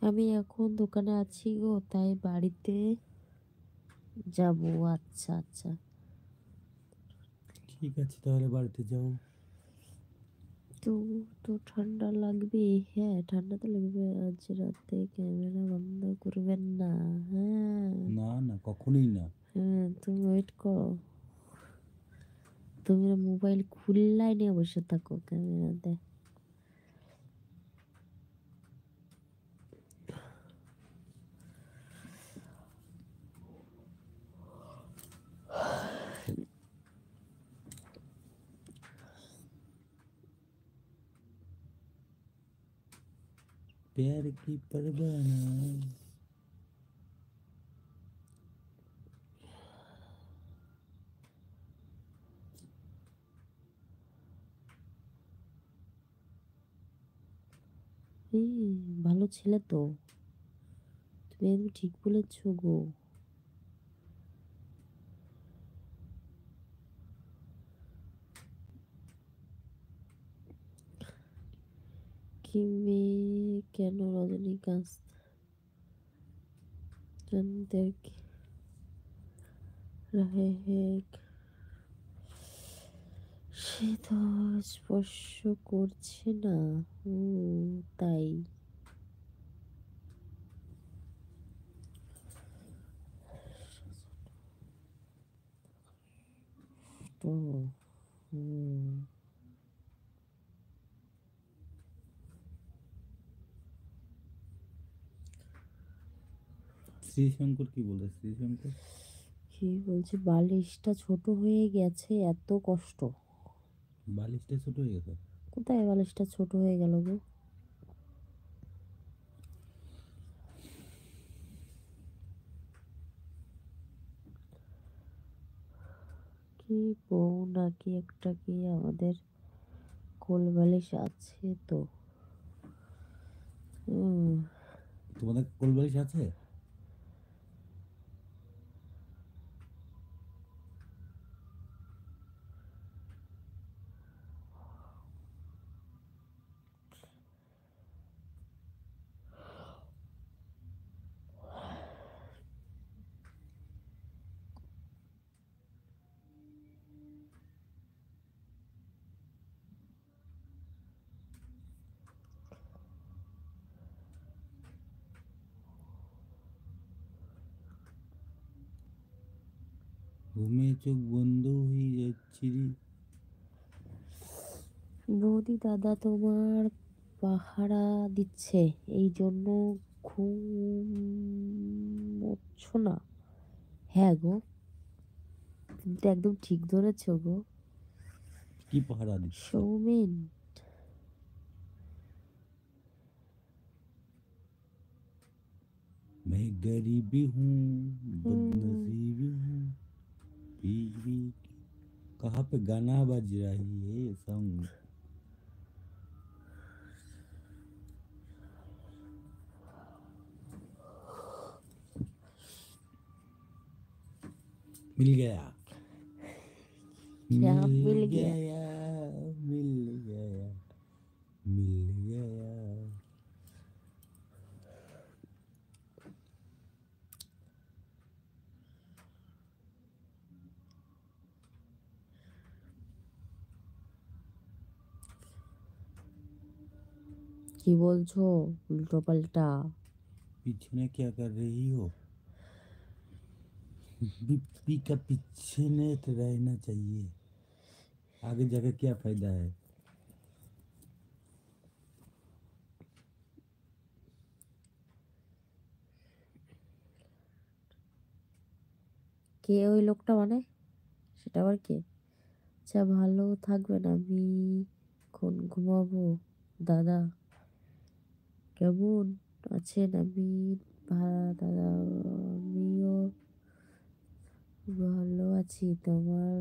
আমি এখন দোকানে আছি গো, তাই বাড়িতে যাব। আচ্ছা আচ্ছা। ঠিক আছে, তাহলে বাড়িতে যাও। তো তো ঠান্ডা লাগবে। হ্যাঁ, ঠান্ডা তো লাগবে। আজ রাতে ক্যামেরা বন্ধ করবেন না। হ্যাঁ। না না, কখনোই না। হ্যাঁ, তুমি ওয়েট করো। তুমি মোবাইল খুললাই নিয়ে বসে থাকো ক্যামেরাতে। प्यार की परवाना। ভালো ছেলে তো। তুমি একদম ঠিক বলেছো গো। কি মেয়ে কেন রজনীকান্ত রাহে হে, সে তো স্পর্শ করছে না। ও তাই। তো হুম। শ্রীশঙ্কর কি বলে? শ্রীশঙ্কর কি বলছে, বালিশটা ছোট হয়ে গেছে, এত কষ্ট। বালিশটা ছোট হয়ে গেছে? কোথায় বালিশটা ছোট হয়ে গেল গো? কি বউ নাকি একটা, কি আমাদের কোল বালিশ আছে তো। হুম। তোমাদের কোল বালিশ আছে? ঘুমে চোখ বন্ধ হয়ে যাচ্ছে রে। বৌদি দাদা তোমার পাহারা দিচ্ছে, এই জন্য ঘুমোচ্ছ না। হ্যাঁ গো, তুমি তো একদম ঠিক ধরেছ গো। কি পাহারা দিচ্ছে? সৌমেন। मैं गरीब हूँ, হুম। बदनसीब हूँ, फिर भी। कहाँ पे गाना बज रही है सॉन्ग? मिल गया, क्या मिल मिल गया? गया, मिल गया, मिल गया। কি বলছো উল্টো পাল্টা? पीछे क्या कर रही हो? बीपी का पीछे नहीं तो रहना चाहिए। आगे जाकर क्या फायदा है? কে ওই লোকটা মানে? সেটা আবার কে? আচ্ছা, ভালো থাকবেন, আমি এখন ঘুমাবো। দাদা কেমন আছেন? আমি দাদা আমিও ভালো আছি। তোমার